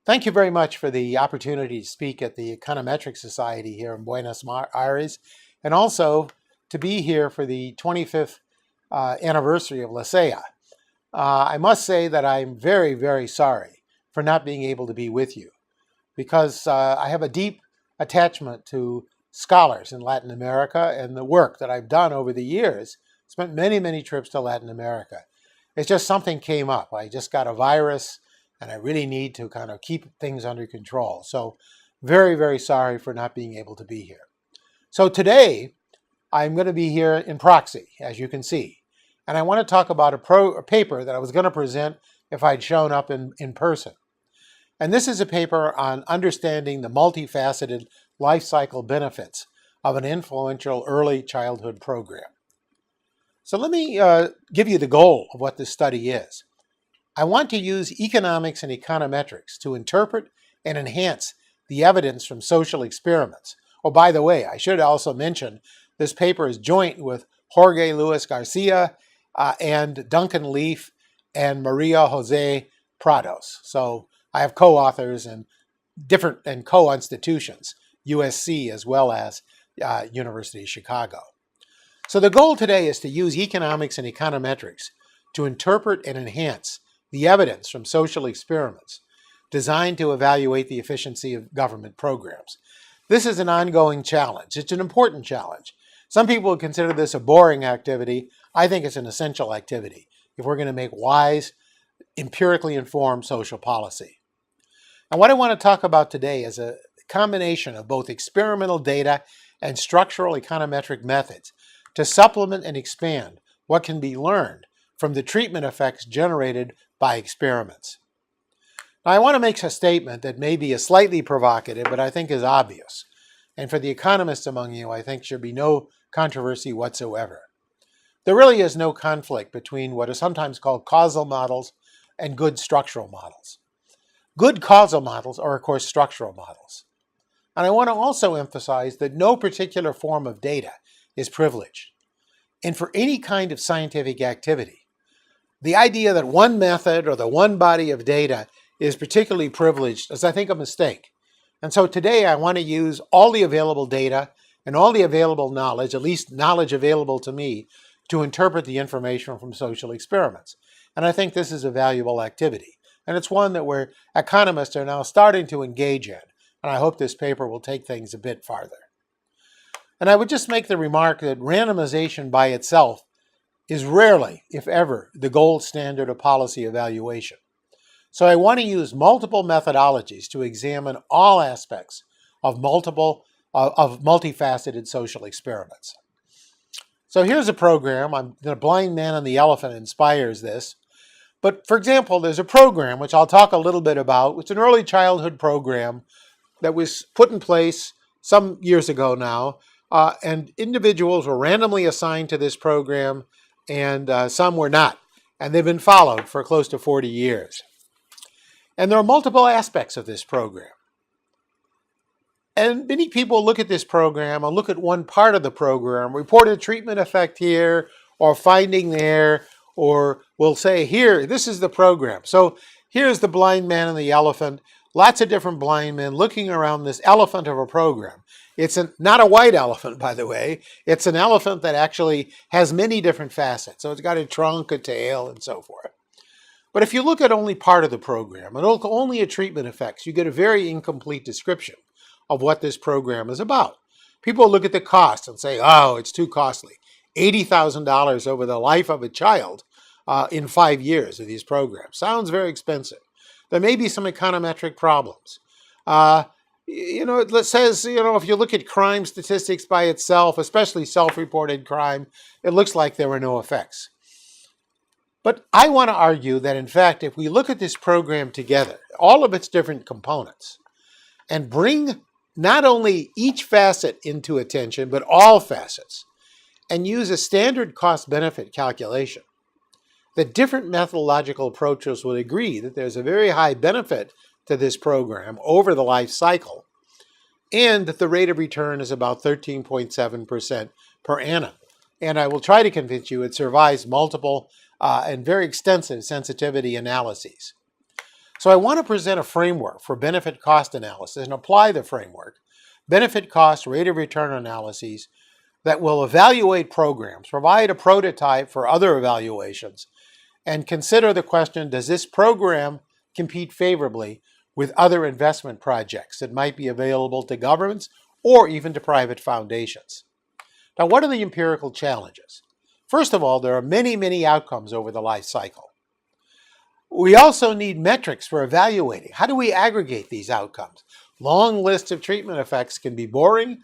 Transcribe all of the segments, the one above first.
Thank you very much for the opportunity to speak at the Econometric Society here in Buenos Aires, and also to be here for the 25th anniversary of LACEA. I must say that I'm very, very sorry for not being able to be with you, because I have a deep attachment to scholars in Latin America and the work that I've done over the years. Spent many, many trips to Latin America. It's just something came up. I just got a virus, and I really need to kind of keep things under control. So very, very sorry for not being able to be here. So today, I'm going to be here in proxy, as you can see. And I want to talk about a paper that I was going to present if I'd shown up in person. And this is a paper on understanding the multifaceted life cycle benefits of an influential early childhood program. So let me give you the goal of what this study is. I want to use economics and econometrics to interpret and enhance the evidence from social experiments. Oh, by the way, I should also mention this paper is joint with Jorge Luis Garcia and Duncan Leaf and Maria Jose Prados. So I have co-authors and co-institutions, USC as well as University of Chicago. So the goal today is to use economics and econometrics to interpret and enhance the evidence from social experiments designed to evaluate the efficiency of government programs. This is an ongoing challenge. It's an important challenge. Some people would consider this a boring activity. I think it's an essential activity if we're going to make wise, empirically informed social policy. And what I want to talk about today is a combination of both experimental data and structural econometric methods to supplement and expand what can be learned from the treatment effects generated by experiments. Now, I want to make a statement that may be slightly provocative, but I think is obvious. And for the economists among you, I think should be no controversy whatsoever. There really is no conflict between what are sometimes called causal models and good structural models. Good causal models are, of course, structural models. And I want to also emphasize that no particular form of data is privileged. And for any kind of scientific activity, the idea that one method or the one body of data is particularly privileged is, I think, a mistake. And so today I want to use all the available data and all the available knowledge, at least knowledge available to me, to interpret the information from social experiments. And I think this is a valuable activity. And it's one that economists are now starting to engage in. And I hope this paper will take things a bit farther. And I would just make the remark that randomization by itself is rarely, if ever, the gold standard of policy evaluation. So I want to use multiple methodologies to examine all aspects of multifaceted social experiments. So here's a program. The blind man and the elephant inspires this. But for example, there's a program, which I'll talk a little bit about. It's an early childhood program that was put in place some years ago now. And individuals were randomly assigned to this program, and some were not. And they've been followed for close to 40 years. And there are multiple aspects of this program. And many people look at this program and look at one part of the program, report a treatment effect here, or finding there, or will say, here, this is the program. So here's the blind man and the elephant. Lots of different blind men looking around this elephant of a program. It's not a white elephant, by the way. It's an elephant that actually has many different facets. So it's got a trunk, a tail, and so forth. But if you look at only part of the program and look only at treatment effects, you get a very incomplete description of what this program is about. People look at the cost and say, oh, it's too costly. $80,000 over the life of a child in 5 years of these programs. Sounds very expensive. There may be some econometric problems. It says, if you look at crime statistics by itself, especially self-reported crime, it looks like there were no effects. But I want to argue that, in fact, if we look at this program together, all of its different components, and bring not only each facet into attention, but all facets, and use a standard cost-benefit calculation, the different methodological approaches would agree that there's a very high benefit to this program over the life cycle, and that the rate of return is about 13.7% per annum. And I will try to convince you it survives multiple and very extensive sensitivity analyses. So I want to present a framework for benefit cost analysis and apply the framework, benefit cost rate of return analyses, that will evaluate programs, provide a prototype for other evaluations, and consider the question, does this program compete favorably with other investment projects that might be available to governments or even to private foundations? Now, what are the empirical challenges? First of all, there are many outcomes over the life cycle. We also need metrics for evaluating. How do we aggregate these outcomes? Long lists of treatment effects can be boring,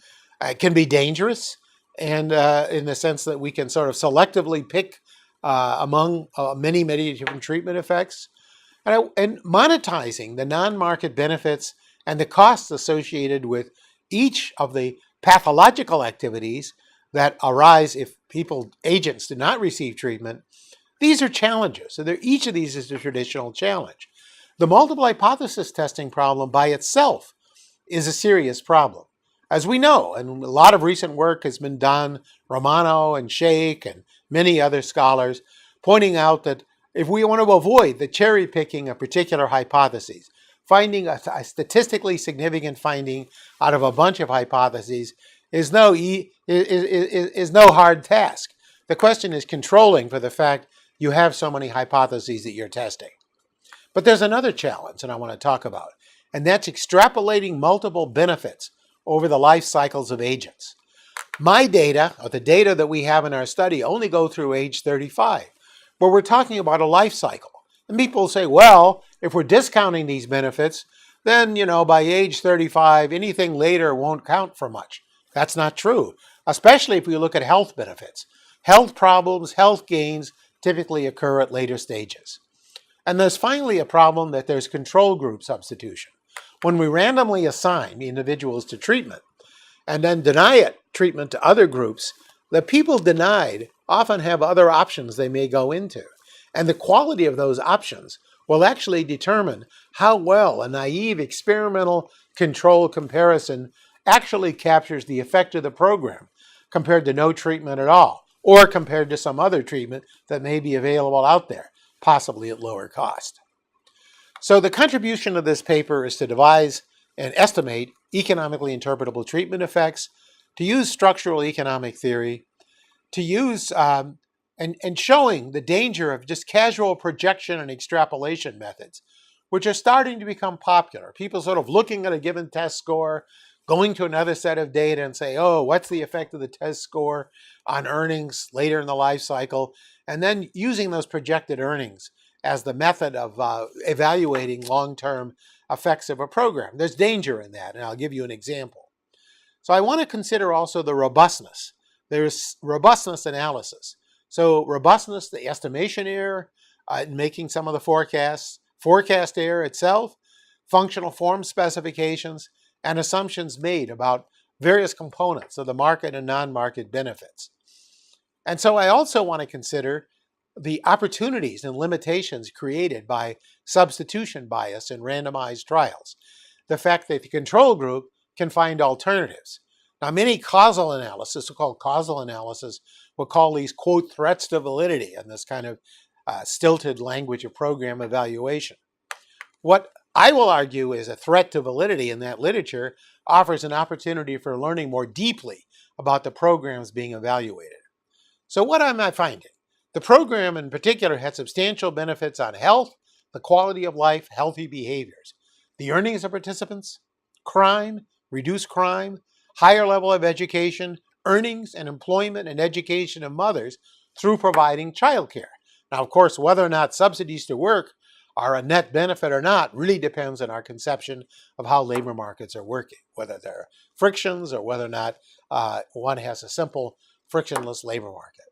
can be dangerous, and in the sense that we can sort of selectively pick among many different treatment effects. And monetizing the non-market benefits and the costs associated with each of the pathological activities that arise if agents do not receive treatment, these are challenges. So each of these is a traditional challenge. The multiple hypothesis testing problem by itself is a serious problem. As we know, and a lot of recent work has been done, Romano and Sheikh and many other scholars, pointing out that if we want to avoid the cherry picking of particular hypotheses, finding a statistically significant finding out of a bunch of hypotheses is no hard task. The question is controlling for the fact you have so many hypotheses that you're testing. But there's another challenge that I want to talk about, and that's extrapolating multiple benefits over the life cycles of agents. My data, or the data that we have in our study, only go through age 35, but we're talking about a life cycle. And people say, well, if we're discounting these benefits, then, by age 35, anything later won't count for much. That's not true, especially if we look at health benefits. Health problems, health gains typically occur at later stages. And there's finally a problem that there's control group substitution. When we randomly assign individuals to treatment and then deny treatment to other groups, the people denied often have other options they may go into. And the quality of those options will actually determine how well a naive experimental control comparison actually captures the effect of the program compared to no treatment at all, or compared to some other treatment that may be available out there, possibly at lower cost. So the contribution of this paper is to devise and estimate economically interpretable treatment effects, to use structural economic theory, to use and showing the danger of just casual projection and extrapolation methods, which are starting to become popular. People sort of looking at a given test score, going to another set of data and say, oh, what's the effect of the test score on earnings later in the life cycle? And then using those projected earnings as the method of evaluating long-term effects of a program. There's danger in that, and I'll give you an example. So I want to consider also the robustness. There's robustness analysis. So robustness, the estimation error in making some of the forecasts, forecast error itself, functional form specifications, and assumptions made about various components of the market and non-market benefits. And so I also want to consider the opportunities and limitations created by substitution bias in randomized trials. The fact that the control group can find alternatives. Now, many causal analysis, so-called causal analysis, will call these, quote, threats to validity in this kind of stilted language of program evaluation. What I will argue is a threat to validity in that literature offers an opportunity for learning more deeply about the programs being evaluated. So what am I finding? The program in particular had substantial benefits on health, the quality of life, healthy behaviors, the earnings of participants, crime, reduced crime, higher level of education, earnings and employment and education of mothers through providing childcare. Now, of course, whether or not subsidies to work are a net benefit or not really depends on our conception of how labor markets are working, whether there are frictions or whether or not one has a simple frictionless labor market.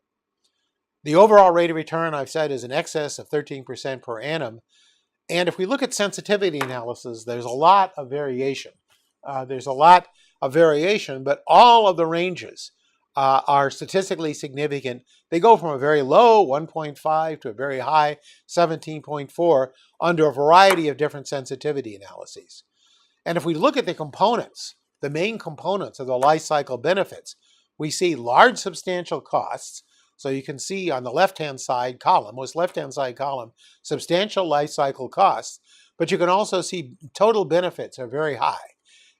The overall rate of return, I've said, is in excess of 13% per annum. And if we look at sensitivity analysis, there's a lot of variation. But all of the ranges are statistically significant. They go from a very low 1.5 to a very high 17.4 under a variety of different sensitivity analyses. And if we look at the components, the main components of the life cycle benefits, we see large substantial costs. So you can see on the left-hand side column, substantial life cycle costs, but you can also see total benefits are very high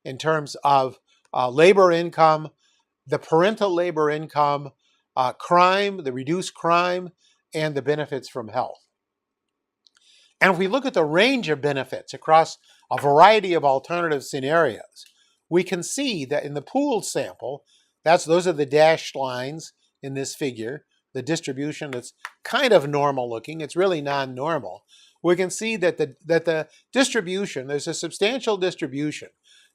in terms of labor income, the parental labor income, crime, the reduced crime, and the benefits from health. And if we look at the range of benefits across a variety of alternative scenarios, we can see that in the pooled sample, those are the dashed lines in this figure, the distribution that's kind of normal looking, it's really non-normal. We can see that the distribution, there's a substantial distribution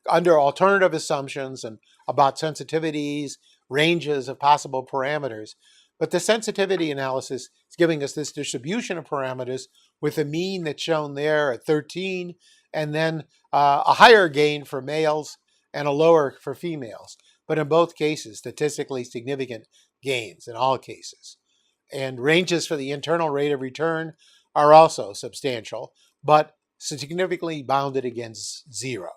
under alternative assumptions and about sensitivities, ranges of possible parameters. But the sensitivity analysis is giving us this distribution of parameters with a mean that's shown there at 13, and then a higher gain for males and a lower for females. But in both cases, statistically significant gains in all cases. And ranges for the internal rate of return are also substantial, but significantly bounded against zero.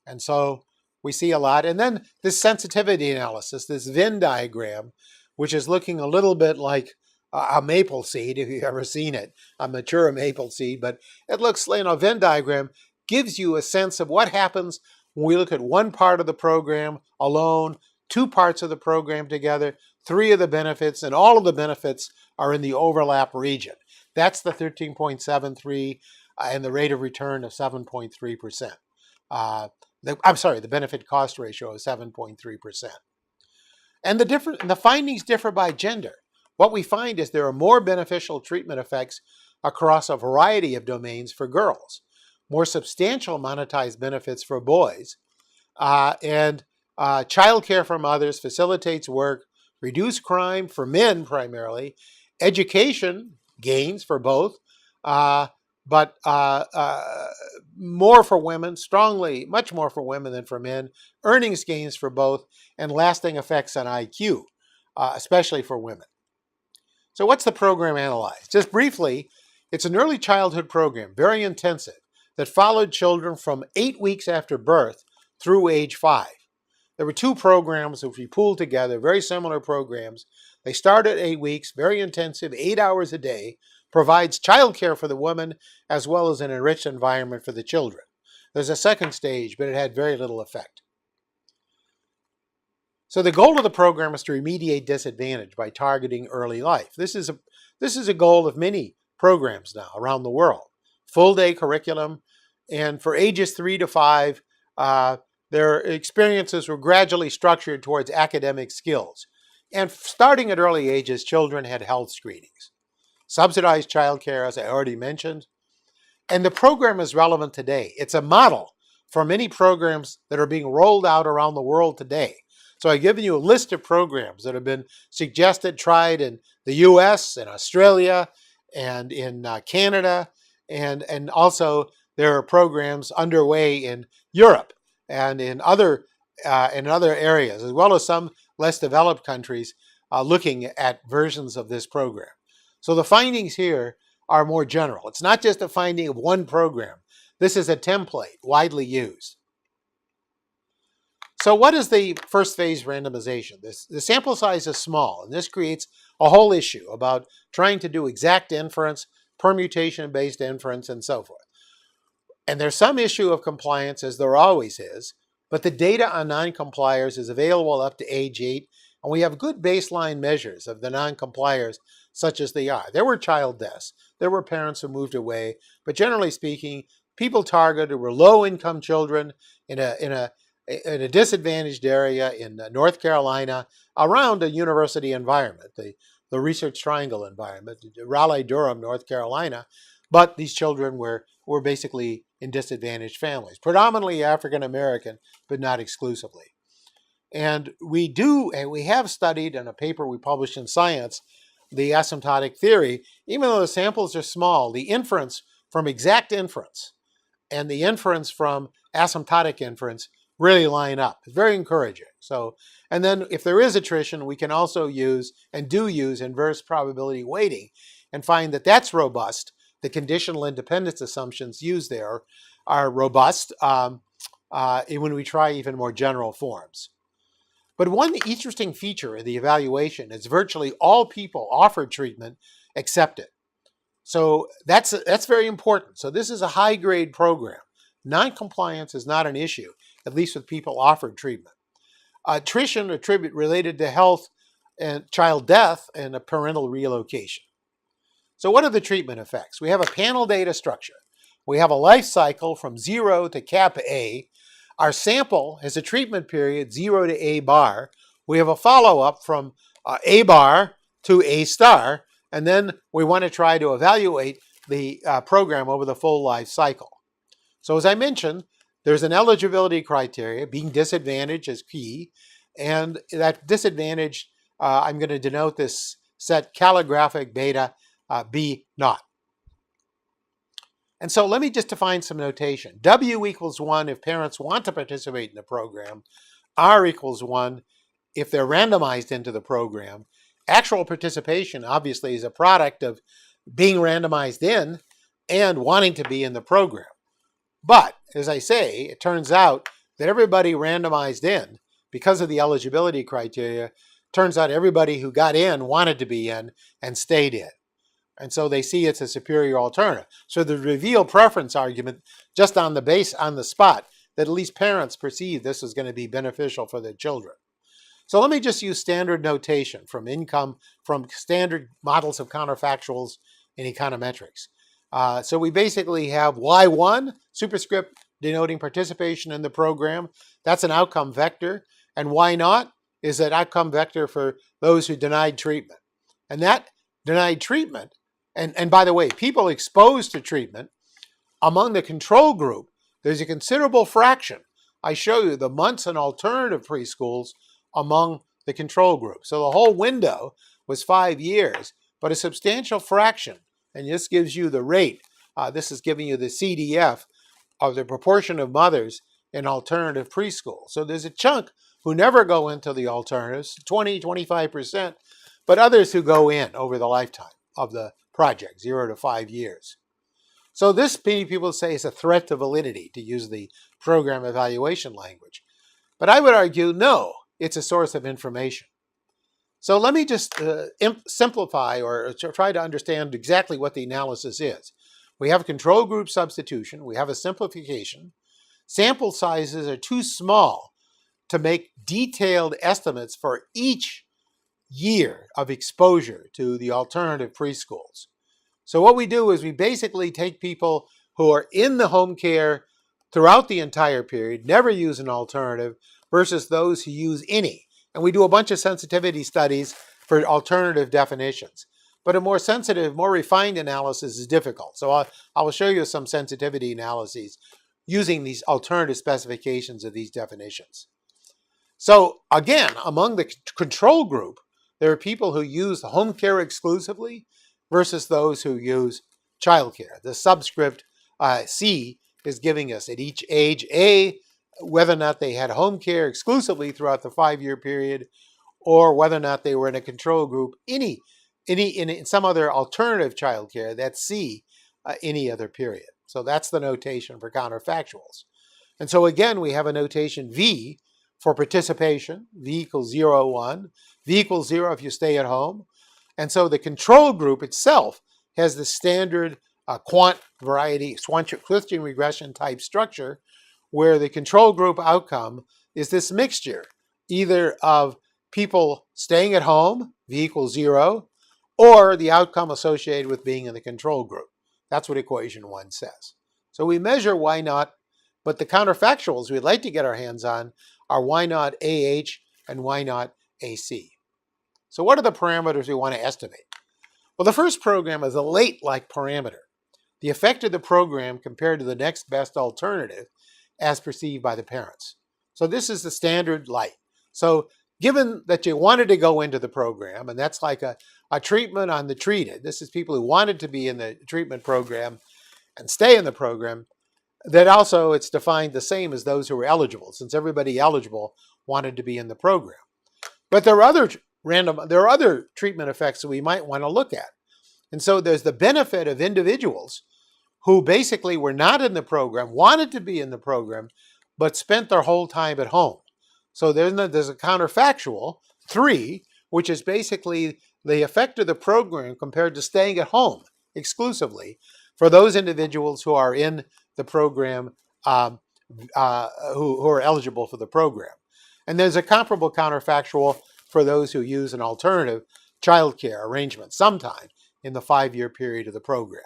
And so we see a lot. And then this sensitivity analysis, this Venn diagram, which is looking a little bit like a maple seed, if you've ever seen it, a mature maple seed, but it looks like a Venn diagram gives you a sense of what happens when we look at one part of the program alone, two parts of the program together, three of the benefits, and all of the benefits are in the overlap region. That's the 13.73 and the rate of return of 7.3%. The benefit cost ratio is 7.3%. And the findings differ by gender. What we find is there are more beneficial treatment effects across a variety of domains for girls, more substantial monetized benefits for boys, and childcare for mothers facilitates work, reduced crime for men primarily, education gains for both, but more for women, much more for women than for men, earnings gains for both, and lasting effects on IQ, especially for women. So what's the program analyzed? Just briefly, it's an early childhood program, very intensive, that followed children from 8 weeks after birth through age 5. There were two programs that we pooled together, very similar programs. They start at 8 weeks, very intensive, 8 hours a day, provides childcare for the woman as well as an enriched environment for the children. There's a second stage, but it had very little effect. So the goal of the program is to remediate disadvantage by targeting early life. This is a goal of many programs now around the world. Full day curriculum, and for ages 3 to 5, their experiences were gradually structured towards academic skills. And starting at early ages, children had health screenings. Subsidized childcare, as I already mentioned. And the program is relevant today. It's a model for many programs that are being rolled out around the world today. So I've given you a list of programs that have been suggested, tried in the US and Australia and in Canada, and also there are programs underway in Europe and in other areas, as well as some less developed countries looking at versions of this program. So the findings here are more general. It's not just a finding of one program. This is a template widely used. So what is the first phase randomization? The sample size is small, and this creates a whole issue about trying to do exact inference, permutation-based inference, and so forth. And there's some issue of compliance, as there always is, but the data on non-compliers is available up to age 8, and we have good baseline measures of the non-compliers such as they are. There were child deaths. There were parents who moved away, but generally speaking, people targeted were low-income children in a disadvantaged area in North Carolina around a university environment, the Research Triangle environment, Raleigh-Durham, North Carolina. But these children were basically in disadvantaged families, predominantly African American, but not exclusively. And we have studied in a paper we published in Science, the asymptotic theory. Even though the samples are small, the inference from exact inference and the inference from asymptotic inference really line up. It's very encouraging. So, and then if there is attrition, we can also use and do use inverse probability weighting and find that that's robust. The conditional independence assumptions used there are robust when we try even more general forms. But one interesting feature of the evaluation is virtually all people offered treatment accepted. So that's very important. So this is a high-grade program. Non-compliance is not an issue, at least with people offered treatment. Attrition related to health and child death and a parental relocation. So what are the treatment effects? We have a panel data structure. We have a life cycle from 0 to kappa A. Our sample has a treatment period 0 to A bar. We have a follow-up from A bar to A star, and then we want to try to evaluate the program over the full life cycle. So as I mentioned, there's an eligibility criteria. Being disadvantaged is key, and that disadvantage, I'm going to denote this set calligraphic beta B naught. And so let me just define some notation. W equals 1 if parents want to participate in the program. R equals 1 if they're randomized into the program. Actual participation, obviously, is a product of being randomized in and wanting to be in the program. But, as I say, it turns out that everybody randomized in, because of the eligibility criteria, turns out everybody who got in wanted to be in and stayed in. And so they see it's a superior alternative. So the reveal preference argument, just on the spot, that at least parents perceive this is going to be beneficial for their children. So let me just use standard notation from standard models of counterfactuals in econometrics. So we basically have Y1 superscript denoting participation in the program. That's an outcome vector. And Y0 is an outcome vector for those who denied treatment. And that denied treatment, and by the way, people exposed to treatment, among the control group, there's a considerable fraction. I show you the months in alternative preschools among the control group. So the whole window was 5 years, but a substantial fraction, and this gives you the rate. This is giving you the CDF of the proportion of mothers in alternative preschool. So there's a chunk who never go into the alternatives, 20, 25%, but others who go in over the lifetime of the project, 0 to 5 years. So this, many people say, is a threat to validity, to use the program evaluation language. But I would argue, no, it's a source of information. So let me just simplify or try to understand exactly what the analysis is. We have control group substitution. We have a simplification. Sample sizes are too small to make detailed estimates for each year of exposure to the alternative preschools. So what we do is we basically take people who are in the home care throughout the entire period, never use an alternative, versus those who use any. And we do a bunch of sensitivity studies for alternative definitions. But a more sensitive, more refined analysis is difficult. So I will show you some sensitivity analyses using these alternative specifications of these definitions. So again, among the control group, there are people who use home care exclusively versus those who use childcare. The subscript C is giving us at each age A whether or not they had home care exclusively throughout the 5-year period, or whether or not they were in a control group, in some other alternative childcare. That's C, any other period. So that's the notation for counterfactuals. And so again, we have a notation V for participation. V equals 0, 1. V equals 0 if you stay at home. And so the control group itself has the standard quant variety Schwarzschild regression type structure, where the control group outcome is this mixture, either of people staying at home, V equals 0, or the outcome associated with being in the control group. That's what equation 1 says. So we measure Y0, but the counterfactuals we'd like to get our hands on are Y0 AH and Y0 AC. So what are the parameters we want to estimate? Well, the first program is a late-like parameter, the effect of the program compared to the next best alternative as perceived by the parents. So this is the standard light. So given that you wanted to go into the program, and that's like a treatment on the treated, this is people who wanted to be in the treatment program and stay in the program, that also it's defined the same as those who were eligible, since everybody eligible wanted to be in the program. But there are other treatment effects that we might want to look at. And so there's the benefit of individuals who basically were not in the program, wanted to be in the program, but spent their whole time at home. So there's a counterfactual, 3, which is basically the effect of the program compared to staying at home exclusively for those individuals who are in the program, who are eligible for the program. And there's a comparable counterfactual for those who use an alternative childcare arrangement sometime in the 5-year period of the program.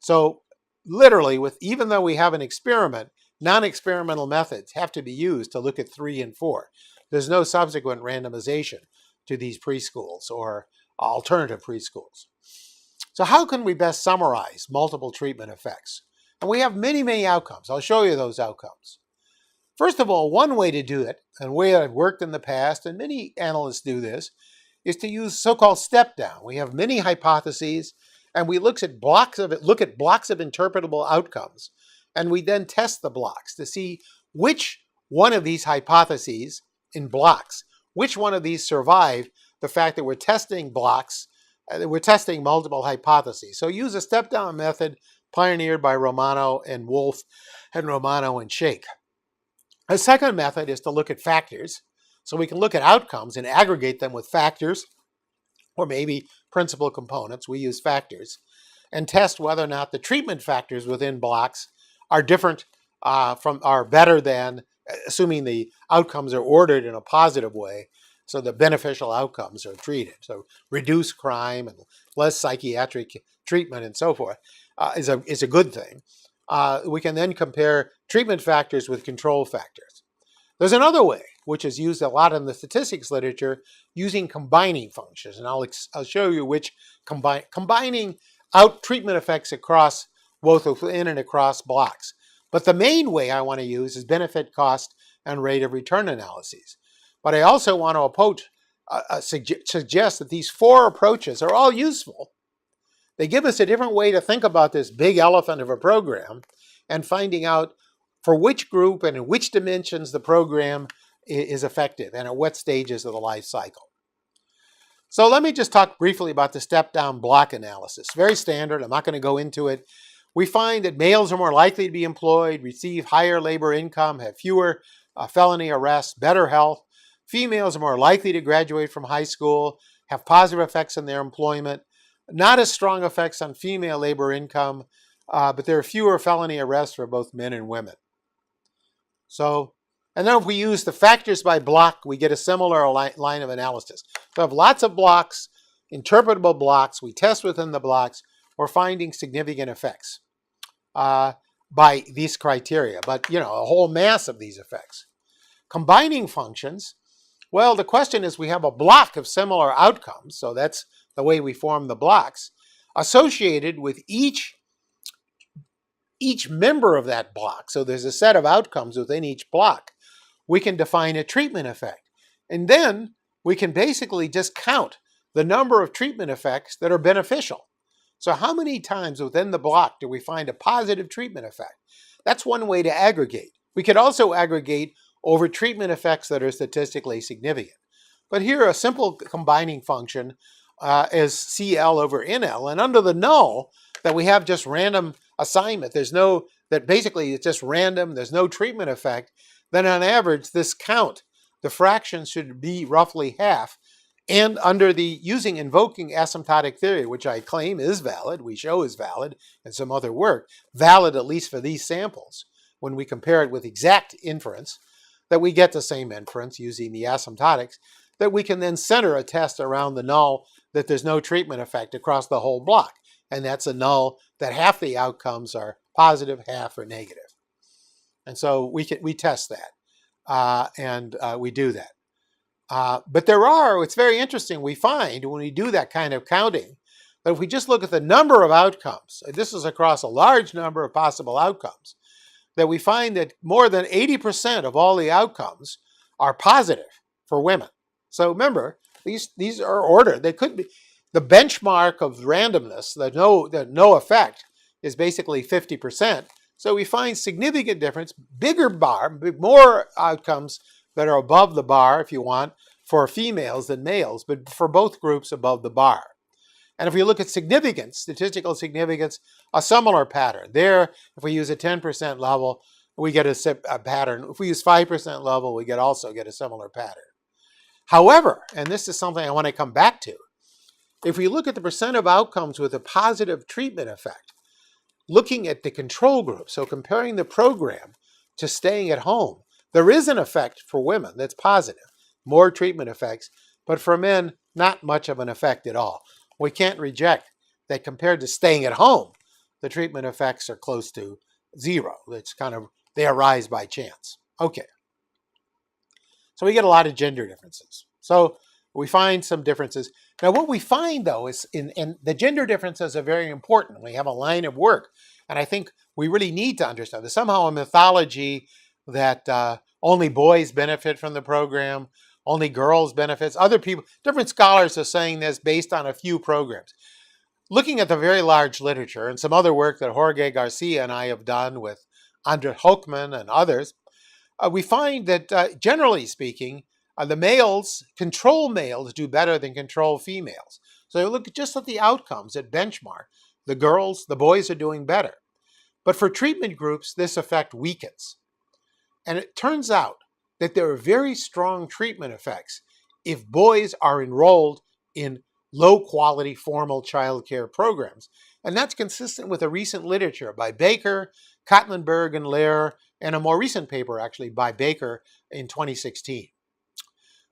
So literally, even though we have an experiment, non-experimental methods have to be used to look at 3 and 4. There's no subsequent randomization to these preschools or alternative preschools. So how can we best summarize multiple treatment effects? And we have many, many outcomes. I'll show you those outcomes. First of all, one way to do it, and the way I've worked in the past, and many analysts do this, is to use so-called step down. We have many hypotheses, and we look at blocks of interpretable outcomes, and we then test the blocks to see which one of these hypotheses in blocks, which one of these survive the fact that we're testing blocks, we're testing multiple hypotheses. So use a step-down method pioneered by Romano and Wolf and Romano and Shake. A second method is to look at factors. So we can look at outcomes and aggregate them with factors, or maybe principal components. We use factors, and test whether or not the treatment factors within blocks are different are better than, assuming the outcomes are ordered in a positive way, so the beneficial outcomes are treated. So reduce crime and less psychiatric treatment and so forth is a good thing. We can then compare treatment factors with control factors. There's another way, which is used a lot in the statistics literature, using combining functions. And I'll show you which combining out treatment effects across both within and across blocks. But the main way I want to use is benefit, cost, and rate of return analyses. But I also want to suggest that these 4 approaches are all useful. They give us a different way to think about this big elephant of a program and finding out for which group and in which dimensions the program is effective and at what stages of the life cycle. So let me just talk briefly about the step-down block analysis. Very standard. I'm not going to go into it. We find that males are more likely to be employed, receive higher labor income, have fewer felony arrests, better health. Females are more likely to graduate from high school, have positive effects on their employment. Not as strong effects on female labor income, but there are fewer felony arrests for both men and women. So, and then if we use the factors by block, we get a similar line of analysis. So we have lots of blocks, interpretable blocks. We test within the blocks. We're finding significant effects by these criteria, but a whole mass of these effects. Combining functions, well, the question is we have a block of similar outcomes, so that's the way we form the blocks, associated with each member of that block. So there's a set of outcomes within each block. We can define a treatment effect. And then we can basically just count the number of treatment effects that are beneficial. So how many times within the block do we find a positive treatment effect? That's one way to aggregate. We could also aggregate over treatment effects that are statistically significant. But here a simple combining function is CL over NL. And under the null that we have just random assignment, that basically it's just random, there's no treatment effect, then on average this count, the fraction should be roughly half. And under the invoking asymptotic theory, which I claim is valid, we show is valid, and some other work, valid at least for these samples, when we compare it with exact inference, that we get the same inference using the asymptotics, that we can then center a test around the null that there's no treatment effect across the whole block. And that's a null that half the outcomes are positive, half are negative. And so we test that, and we do that. But it's very interesting, we find when we do that kind of counting, that if we just look at the number of outcomes, this is across a large number of possible outcomes, that we find that more than 80% of all the outcomes are positive for women. So remember, these are ordered. They could be the benchmark of randomness, that no effect, is basically 50%. So we find significant difference, bigger bar, more outcomes that are above the bar, if you want, for females than males, but for both groups above the bar. And if we look at significance, statistical significance, a similar pattern. There, if we use a 10% level, we get a pattern. If we use 5% level, we also get a similar pattern. However, and this is something I want to come back to, if we look at the percent of outcomes with a positive treatment effect, looking at the control group, so comparing the program to staying at home, there is an effect for women that's positive, more treatment effects, but for men, not much of an effect at all. We can't reject that compared to staying at home, the treatment effects are close to zero. It's kind of, they arise by chance. Okay. So we get a lot of gender differences. So we find some differences. Now what we find though is, and the gender differences are very important. We have a line of work, and I think we really need to understand there's somehow a mythology that only boys benefit from the program, only girls benefits. Other people, different scholars are saying this based on a few programs. Looking at the very large literature and some other work that Jorge Garcia and I have done with Andre Heckman and others, we find that generally speaking, the males, control males do better than control females. So you look just at the outcomes at benchmark. The girls, the boys are doing better. But for treatment groups, this effect weakens. And it turns out that there are very strong treatment effects if boys are enrolled in low-quality formal childcare programs. And that's consistent with a recent literature by Baker, Katlenberg, and Lehr, and a more recent paper actually by Baker in 2016.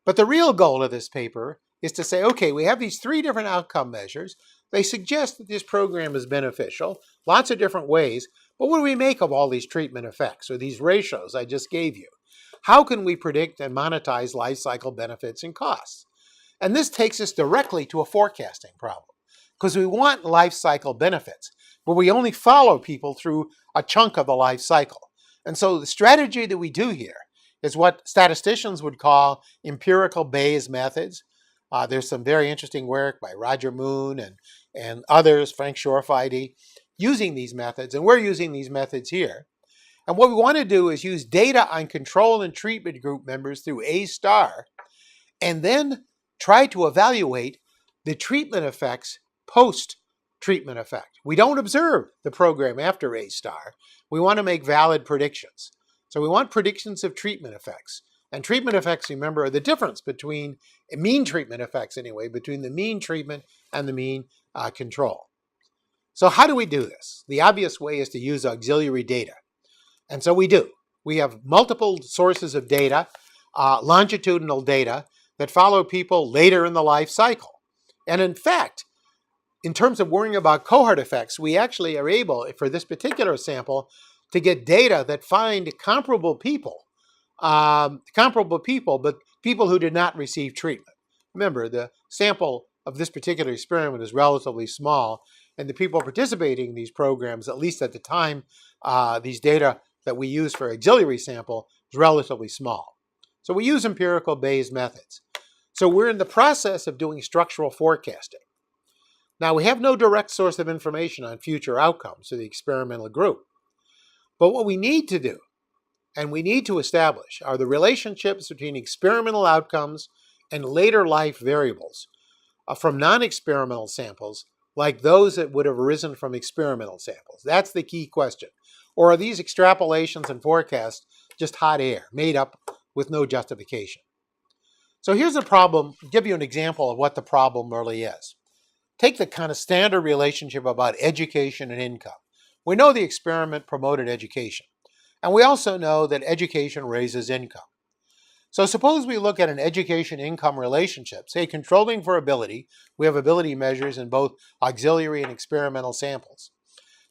But the real goal of this paper is to say, okay, we have these three different outcome measures. They suggest that this program is beneficial, lots of different ways, but what do we make of all these treatment effects or these ratios I just gave you? How can we predict and monetize life cycle benefits and costs? And this takes us directly to a forecasting problem, because we want life cycle benefits, but we only follow people through a chunk of the life cycle. And so the strategy that we do here is what statisticians would call empirical Bayes methods. There's some very interesting work by Roger Moon and others, Frank Shorefide, using these methods, and we're using these methods here. And what we want to do is use data on control and treatment group members through A star, and then try to evaluate the treatment effects post-treatment effect. We don't observe the program after A star. We want to make valid predictions. So we want predictions of treatment effects. And treatment effects, remember, are the difference between, mean treatment effects anyway, between the mean treatment and the mean control. So how do we do this? The obvious way is to use auxiliary data. And so we do. We have multiple sources of data, longitudinal data, that follow people later in the life cycle. And in fact, in terms of worrying about cohort effects, we actually are able, for this particular sample, to get data that find comparable people, but people who did not receive treatment. Remember, the sample of this particular experiment is relatively small, and the people participating in these programs, at least at the time, these data that we use for auxiliary sample is relatively small. So we use empirical Bayes methods. So we're in the process of doing structural forecasting. Now, we have no direct source of information on future outcomes for the experimental group. But what we need to do, and we need to establish, are the relationships between experimental outcomes and later life variables from non-experimental samples, like those that would have arisen from experimental samples. That's the key question. Or are these extrapolations and forecasts just hot air, made up with no justification? So here's a problem. I'll give you an example of what the problem really is. Take the kind of standard relationship about education and income. We know the experiment promoted education, and we also know that education raises income. So suppose we look at an education-income relationship, say controlling for ability. We have ability measures in both auxiliary and experimental samples.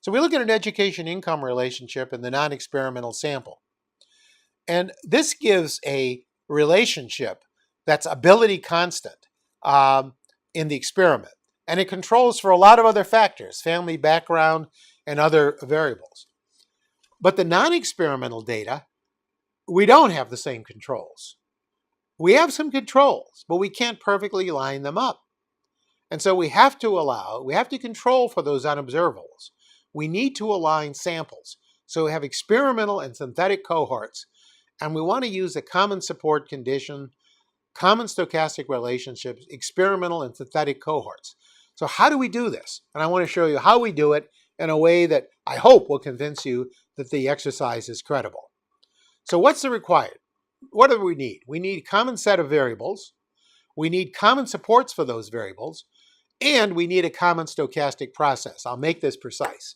So we look at an education-income relationship in the non-experimental sample. And this gives a relationship that's ability constant in the experiment. And it controls for a lot of other factors, family background and other variables. But the non-experimental data, we don't have the same controls. We have some controls, but we can't perfectly line them up. And so we have to control for those unobservables. We need to align samples. So we have experimental and synthetic cohorts, and we want to use a common support condition, common stochastic relationships, experimental and synthetic cohorts. So how do we do this? And I want to show you how we do it in a way that I hope will convince you that the exercise is credible. So what's the required? What do we need? We need a common set of variables. We need common supports for those variables. And we need a common stochastic process. I'll make this precise.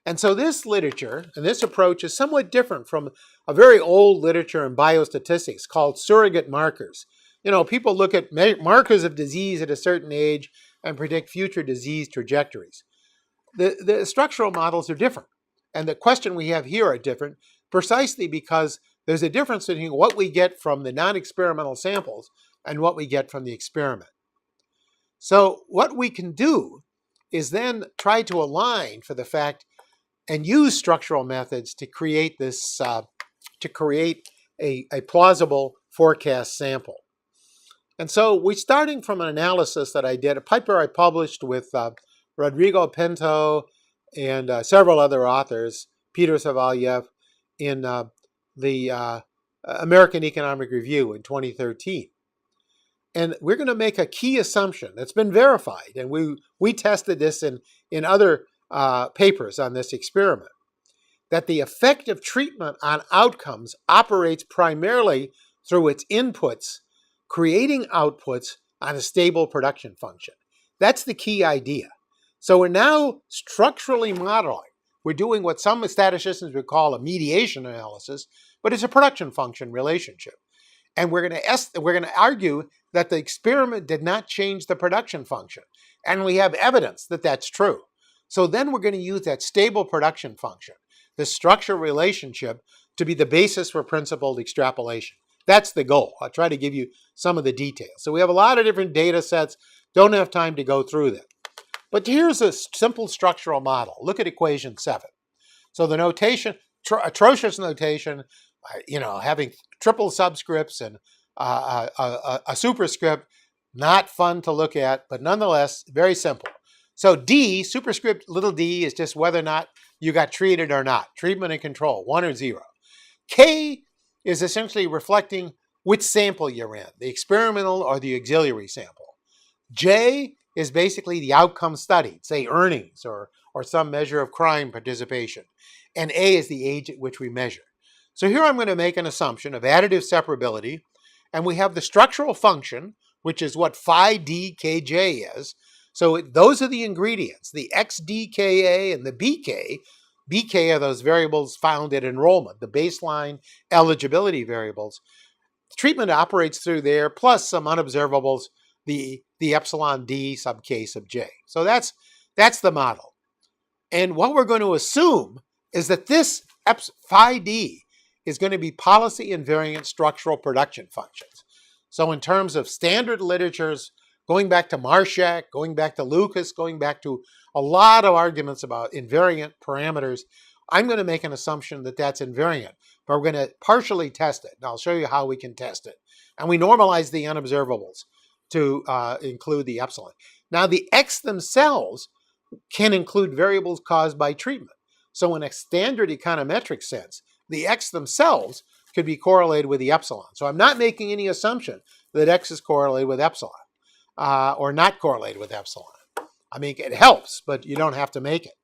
And so this literature and this approach is somewhat different from a very old literature in biostatistics called surrogate markers. You know, people look at markers of disease at a certain age and predict future disease trajectories. The structural models are different. And the question we have here are different precisely because there's a difference between what we get from the non-experimental samples and what we get from the experiment. So what we can do is then try to align for the fact and use structural methods to create this, a plausible forecast sample. And so we're starting from an analysis that I did, a paper I published with Rodrigo Pinto and several other authors, Peter Savalyev, in the American Economic Review in 2013. And we're going to make a key assumption that's been verified, and we tested this in other papers on this experiment, that the effect of treatment on outcomes operates primarily through its inputs, creating outputs on a stable production function. That's the key idea. So we're now structurally modeling. We're doing what some statisticians would call a mediation analysis, but it's a production function relationship. And we're going to argue that the experiment did not change the production function. And we have evidence that that's true. So then we're going to use that stable production function, the structural relationship, to be the basis for principled extrapolation. That's the goal. I'll try to give you some of the details. So we have a lot of different data sets. Don't have time to go through them. But here's a simple structural model. Look at equation 7. So the notation, atrocious notation, having triple subscripts and a superscript, not fun to look at, but nonetheless, very simple. So D, superscript little d, is just whether or not you got treated or not. Treatment and control, 1 or 0. K is essentially reflecting which sample you're in, the experimental or the auxiliary sample. J is basically the outcome studied, say earnings or some measure of crime participation. And A is the age at which we measure. So here I'm going to make an assumption of additive separability, and we have the structural function, which is what phi d kj is. So those are the ingredients, the xdka and the bk. Bk are those variables found at enrollment, the baseline eligibility variables. Treatment operates through there, plus some unobservables, the epsilon d sub k sub j. So that's the model. And what we're going to assume is that this phi d is going to be policy invariant structural production functions. So in terms of standard literatures, going back to Marshak, going back to Lucas, going back to a lot of arguments about invariant parameters, I'm going to make an assumption that that's invariant, but we're going to partially test it. And I'll show you how we can test it. And we normalize the unobservables to include the epsilon. Now the X themselves can include variables caused by treatment. So in a standard econometric sense, the X themselves could be correlated with the epsilon. So I'm not making any assumption that X is correlated with epsilon or not correlated with epsilon. I mean, it helps, but you don't have to make it.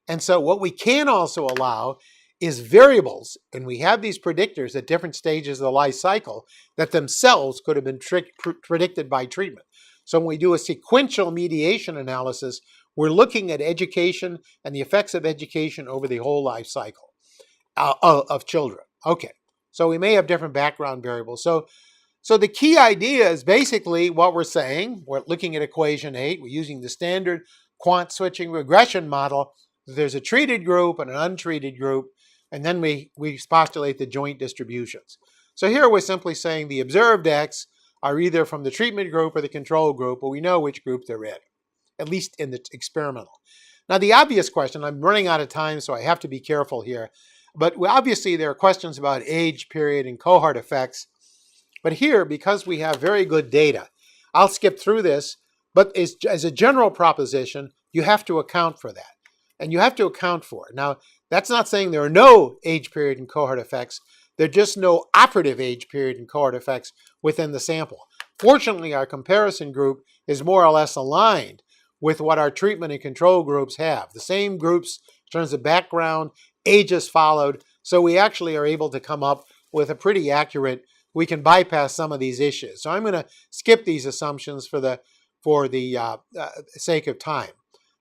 And so what we can also allow is variables, and we have these predictors at different stages of the life cycle that themselves could have been predicted by treatment. So when we do a sequential mediation analysis, we're looking at education and the effects of education over the whole life cycle of children. Okay, so we may have different background variables. So the key idea is basically what we're saying. We're looking at equation 8. We're using the standard quant switching regression model. There's a treated group and an untreated group, and then we postulate the joint distributions. So here we're simply saying the observed X are either from the treatment group or the control group, but we know which group they're in, at least in the experimental. Now the obvious question, I'm running out of time, so I have to be careful here, but obviously there are questions about age, period, and cohort effects. But here, because we have very good data, I'll skip through this, but as a general proposition, you have to account for that. And you have to account for it. Now, that's not saying there are no age period and cohort effects. There are just no operative age period and cohort effects within the sample. Fortunately, our comparison group is more or less aligned with what our treatment and control groups have. The same groups in terms of background, ages followed, so we actually are able to come up with a pretty accurate, we can bypass some of these issues. So I'm going to skip these assumptions for the for the sake of time.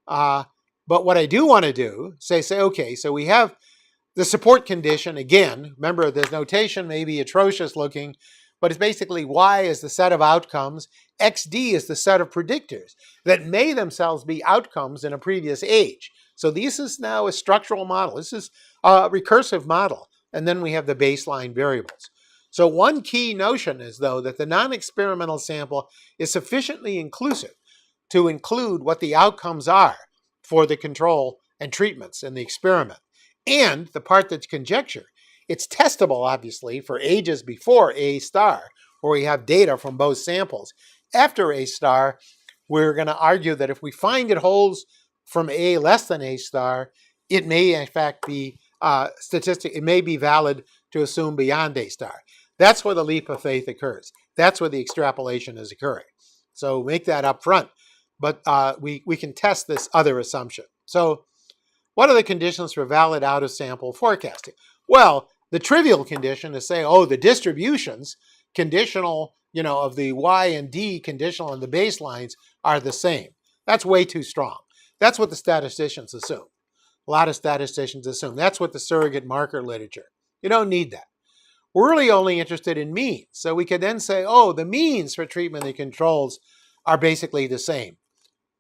But what I do want to do, say, okay, so we have the support condition. Again, remember this notation may be atrocious looking, but it's basically Y is the set of outcomes, XD is the set of predictors that may themselves be outcomes in a previous age. So this is now a structural model. This is a recursive model. And then we have the baseline variables. So one key notion is, though, that the non-experimental sample is sufficiently inclusive to include what the outcomes are for the control and treatments in the experiment. And the part that's conjecture, it's testable, obviously, for ages before A star, where we have data from both samples. After A star, we're going to argue that if we find it holds from A less than A star, it may, in fact, be it may be valid to assume beyond A star. That's where the leap of faith occurs. That's where the extrapolation is occurring. So make that up front. But we can test this other assumption. So what are the conditions for valid out-of-sample forecasting? Well, the trivial condition is saying, oh, the distributions conditional, of the Y and D conditional and the baselines are the same. That's way too strong. That's what the statisticians assume. A lot of statisticians assume. That's what the surrogate marker literature. You don't need that. We're really only interested in means. So we could then say, oh, the means for treatment and controls are basically the same.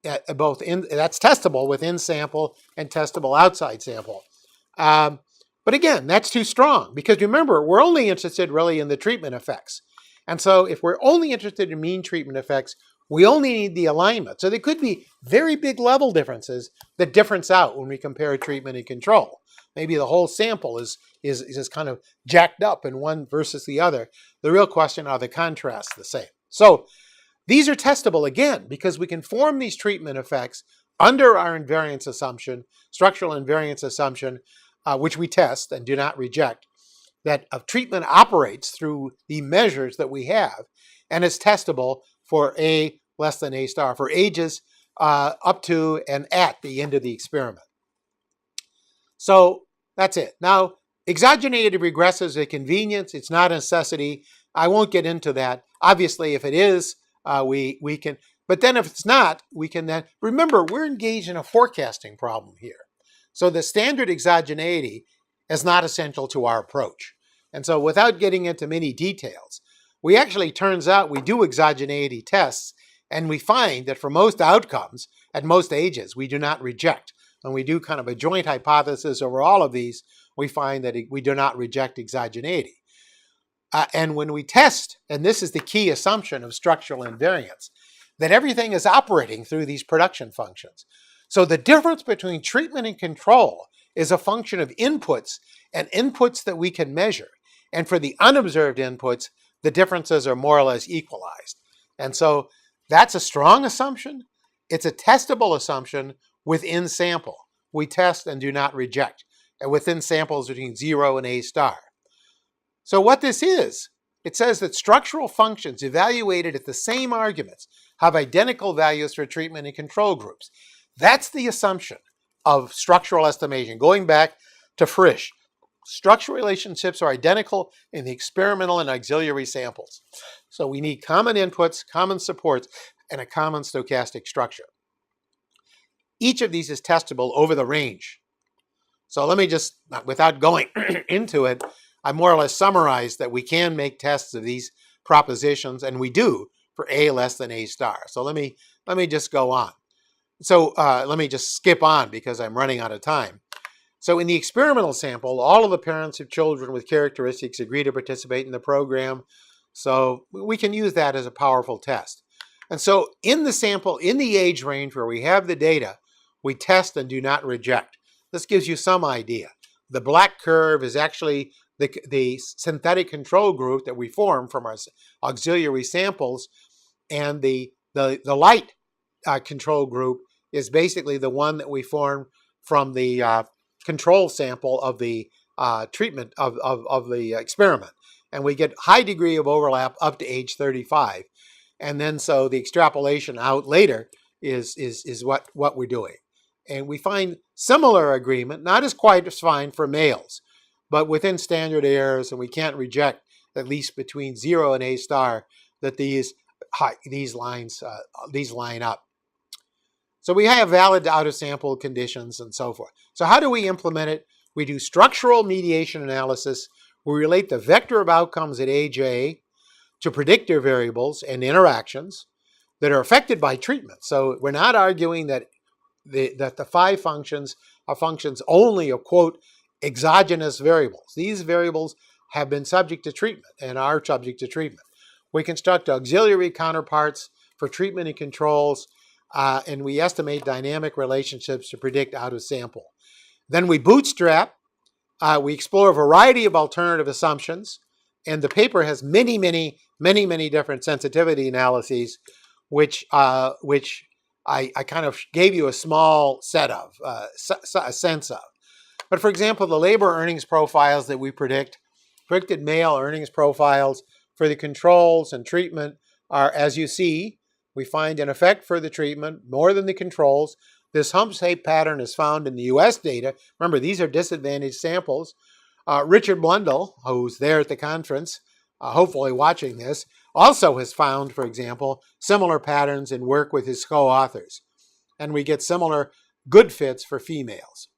That's testable within sample and testable outside sample. But again, that's too strong because remember, we're only interested really in the treatment effects. And so if we're only interested in mean treatment effects, we only need the alignment. So there could be very big level differences that difference out when we compare treatment and control. Maybe the whole sample is kind of jacked up in one versus the other. The real question, are the contrasts the same? So these are testable again because we can form these treatment effects under our invariance assumption, structural invariance assumption, which we test and do not reject, that a treatment operates through the measures that we have and is testable for A less than A star, for ages up to and at the end of the experiment. So that's it. Now, exogenated regressive is a convenience. It's not a necessity. I won't get into that. Obviously, if it is, we can, but then if it's not, we can then, remember, we're engaged in a forecasting problem here. So the standard exogeneity is not essential to our approach. And so without getting into many details, we actually, turns out we do exogeneity tests and we find that for most outcomes at most ages, we do not reject. When we do kind of a joint hypothesis over all of these, we find that we do not reject exogeneity. And when we test, and this is the key assumption of structural invariance, that everything is operating through these production functions. So the difference between treatment and control is a function of inputs and inputs that we can measure. And for the unobserved inputs, the differences are more or less equalized. And so that's a strong assumption. It's a testable assumption within sample. We test and do not reject. And within samples between 0 and A star. So what this is, it says that structural functions evaluated at the same arguments have identical values for treatment and control groups. That's the assumption of structural estimation. Going back to Frisch, structural relationships are identical in the experimental and auxiliary samples. So we need common inputs, common supports, and a common stochastic structure. Each of these is testable over the range. So let me just, without going into it, I more or less summarized that we can make tests of these propositions, and we do for A less than A star. So let me just go on. So let me just skip on because I'm running out of time. So in the experimental sample, all of the parents of children with characteristics agree to participate in the program. So we can use that as a powerful test. And so in the sample, in the age range where we have the data, we test and do not reject. This gives you some idea. The black curve is actually the synthetic control group that we form from our auxiliary samples, and the light control group is basically the one that we form from the control sample of the treatment of the experiment. And we get high degree of overlap up to age 35. And then so the extrapolation out later is what we're doing. And we find similar agreement, not as quite as fine for males, but within standard errors, and we can't reject, at least between 0 and A star, that these these line up. So we have valid out-of-sample conditions and so forth. So how do we implement it? We do structural mediation analysis. We relate the vector of outcomes at age A to predictor variables and interactions that are affected by treatment. So we're not arguing that the 5 functions are functions only of, quote, exogenous variables. These variables have been subject to treatment and are subject to treatment. We construct auxiliary counterparts for treatment and controls, and we estimate dynamic relationships to predict out of sample. Then we bootstrap. We explore a variety of alternative assumptions, and the paper has many different sensitivity analyses, which I kind of gave you a small set of, a sense of. But for example, the labor earnings profiles that we predicted male earnings profiles for the controls and treatment are, as you see, we find an effect for the treatment more than the controls. This hump-shape pattern is found in the U.S. data. Remember, these are disadvantaged samples. Richard Blundell, who's there at the conference, hopefully watching this, also has found, for example, similar patterns in work with his co-authors. And we get similar good fits for females.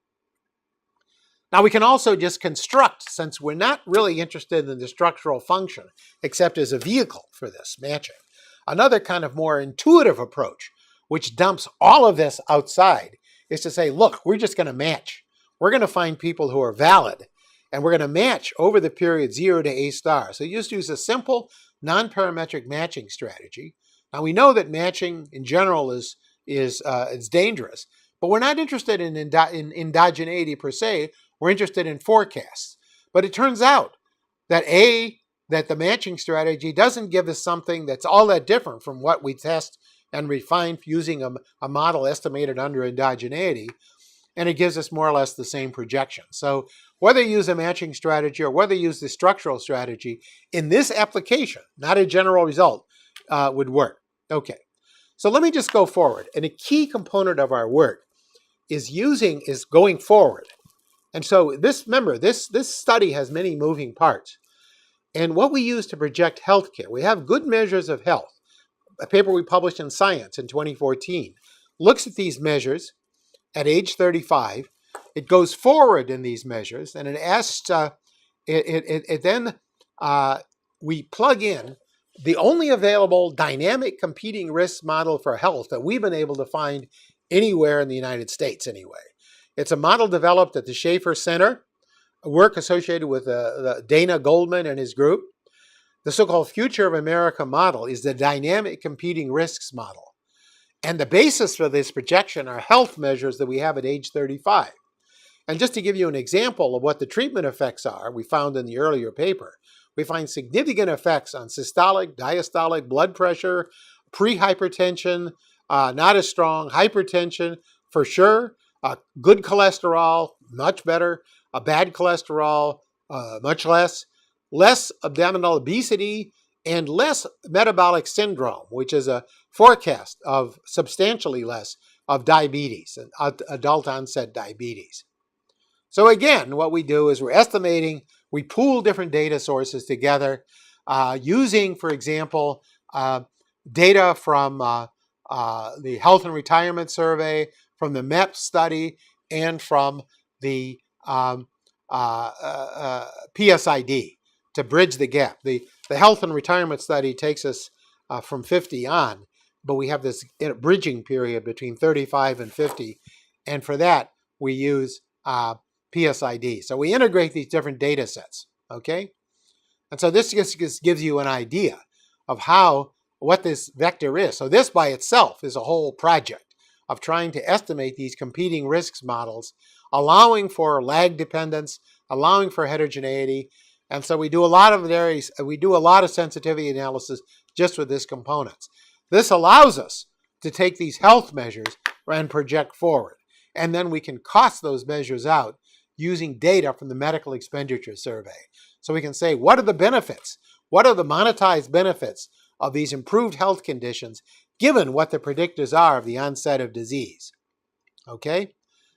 Now, we can also just construct, since we're not really interested in the structural function, except as a vehicle for this matching, another kind of more intuitive approach, which dumps all of this outside, is to say, look, we're just going to match. We're going to find people who are valid, and we're going to match over the period 0 to A star. So you just use a simple non-parametric matching strategy. Now, we know that matching in general is dangerous, but we're not interested in endogeneity per se. We're interested in forecasts. But it turns out that the matching strategy doesn't give us something that's all that different from what we test and refine using a model estimated under endogeneity, and it gives us more or less the same projection. So whether you use a matching strategy or whether you use the structural strategy, in this application, not a general result, would work. Okay, so let me just go forward. And a key component of our work is going forward. And so remember, this study has many moving parts. And what we use to project healthcare, we have good measures of health. A paper we published in Science in 2014 looks at these measures at age 35. It goes forward in these measures, and it asks, we plug in the only available dynamic competing risk model for health that we've been able to find anywhere in the United States anyway. It's a model developed at the Schaefer Center, a work associated with Dana Goldman and his group. The so-called Future of America model is the dynamic competing risks model. And the basis for this projection are health measures that we have at age 35. And just to give you an example of what the treatment effects are, we found in the earlier paper, we find significant effects on systolic, diastolic blood pressure, pre-hypertension, not as strong, hypertension for sure, good cholesterol, much better, bad cholesterol, much less abdominal obesity, and less metabolic syndrome, which is a forecast of substantially less of diabetes, and adult onset diabetes. So again, what we do is we're estimating, we pool different data sources together using, for example, data from the Health and Retirement Survey, from the MEP study, and from the PSID to bridge the gap. The Health and Retirement study takes us from 50 on, but we have this bridging period between 35 and 50, and for that we use PSID. So we integrate these different data sets, okay? And so this just gives you an idea of what this vector is. So this by itself is a whole project of trying to estimate these competing risks models, allowing for lag dependence, allowing for heterogeneity. And so we do a lot of sensitivity analysis just with this components. This allows us to take these health measures and project forward. And then we can cost those measures out using data from the medical expenditure survey. So we can say, what are the benefits? What are the monetized benefits of these improved health conditions, given what the predictors are of the onset of disease? Okay?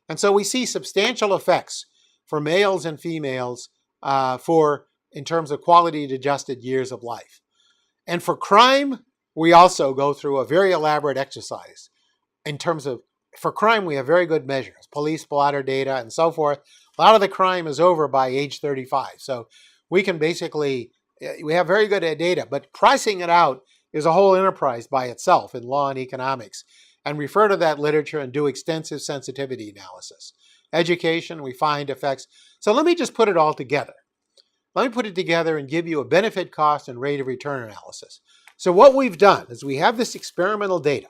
And so we see substantial effects for males and females in terms of quality adjusted years of life. And for crime, we also go through a very elaborate exercise in terms of, for crime, we have very good measures, police blotter data and so forth. A lot of the crime is over by age 35. So we can basically, we have very good data, but pricing it out is a whole enterprise by itself in law and economics. And refer to that literature and do extensive sensitivity analysis. Education, we find effects. So let me just put it all together. Let me put it together and give you a benefit, cost, and rate of return analysis. So what we've done is we have this experimental data.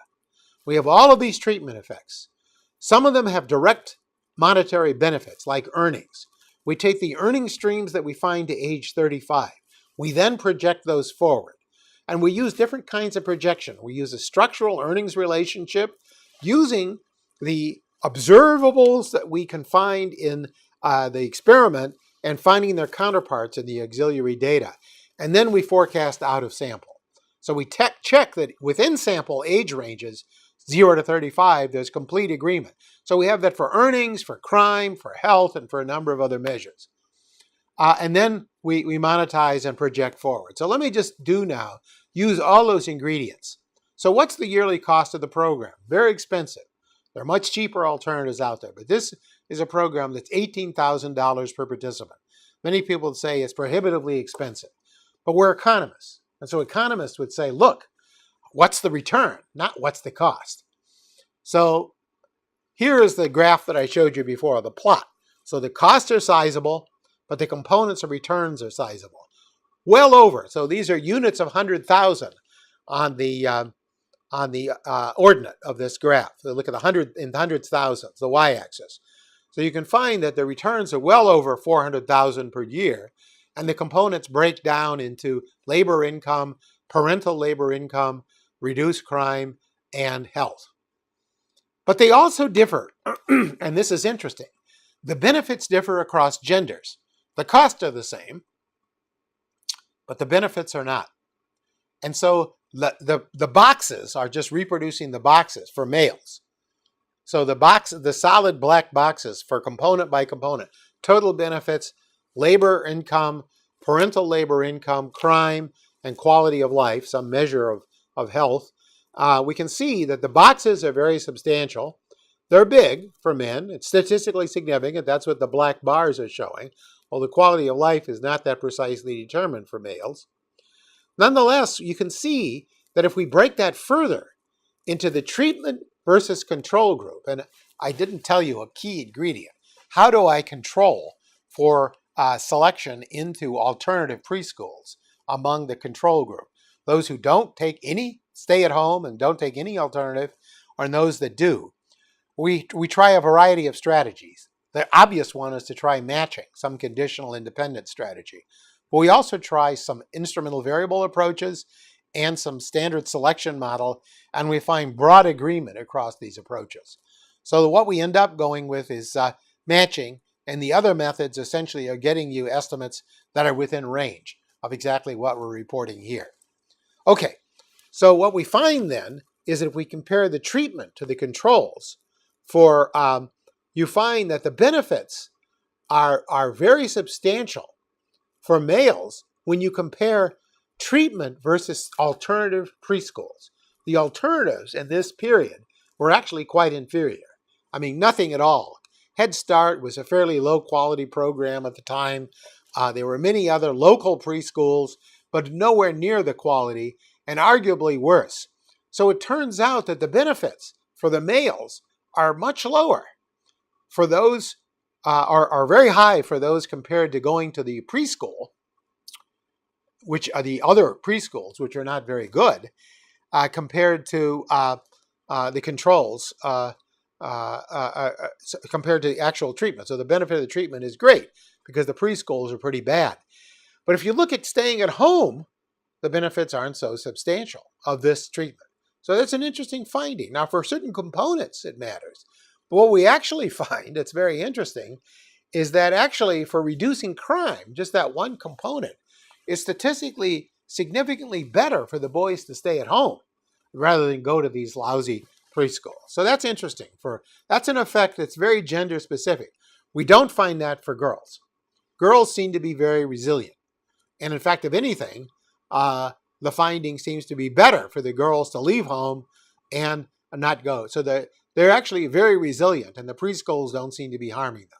We have all of these treatment effects. Some of them have direct monetary benefits, like earnings. We take the earning streams that we find to age 35. We then project those forward. And we use different kinds of projection. We use a structural earnings relationship using the observables that we can find in the experiment and finding their counterparts in the auxiliary data. And then we forecast out of sample. So we check that within sample age ranges, 0 to 35, there's complete agreement. So we have that for earnings, for crime, for health, and for a number of other measures. And then we monetize and project forward. So let me just use all those ingredients. So what's the yearly cost of the program? Very expensive. There are much cheaper alternatives out there, but this is a program that's $18,000 per participant. Many people would say it's prohibitively expensive, but we're economists. And so economists would say, look, what's the return, not what's the cost. So here is the graph that I showed you before, the plot. So the costs are sizable, but the components of returns are sizable. Well over. So these are units of 100,000 on the ordinate of this graph. So look at the hundreds thousands, the y-axis. So you can find that the returns are well over 400,000 per year, and the components break down into labor income, parental labor income, reduced crime, and health. But they also differ, and this is interesting. The benefits differ across genders. The costs are the same, but the benefits are not. And so the boxes are just reproducing the boxes for males. So the solid black boxes for component by component, total benefits, labor income, parental labor income, crime, and quality of life, some measure of health. We can see that the boxes are very substantial. They're big for men. It's statistically significant. That's what the black bars are showing. Well, the quality of life is not that precisely determined for males. Nonetheless, you can see that if we break that further into the treatment versus control group, and I didn't tell you a key ingredient. How do I control for selection into alternative preschools among the control group? Those who don't take any, stay at home and don't take any alternative, or those that do. We try a variety of strategies. The obvious one is to try matching, some conditional independent strategy. But we also try some instrumental variable approaches and some standard selection model, and we find broad agreement across these approaches. So what we end up going with is matching, and the other methods essentially are getting you estimates that are within range of exactly what we're reporting here. Okay, so what we find then is that if we compare the treatment to the controls, you find that the benefits are very substantial for males when you compare treatment versus alternative preschools. The alternatives in this period were actually quite inferior. I mean, nothing at all. Head Start was a fairly low quality program at the time. There were many other local preschools, but nowhere near the quality and arguably worse. So it turns out that the benefits for the males are much lower. For those are very high for those compared to going to the preschool, which are the other preschools, which are not very good, compared to the controls, compared to the actual treatment. So the benefit of the treatment is great because the preschools are pretty bad. But if you look at staying at home, the benefits aren't so substantial of this treatment. So that's an interesting finding. Now, for certain components, it matters. But what we actually find that's very interesting is that actually for reducing crime, just that one component is statistically significantly better for the boys to stay at home rather than go to these lousy preschools. So that's interesting. That's an effect that's very gender specific. We don't find that for girls. Girls seem to be very resilient. And in fact, if anything, the finding seems to be better for the girls to leave home and not go. So they're actually very resilient, and the preschools don't seem to be harming them.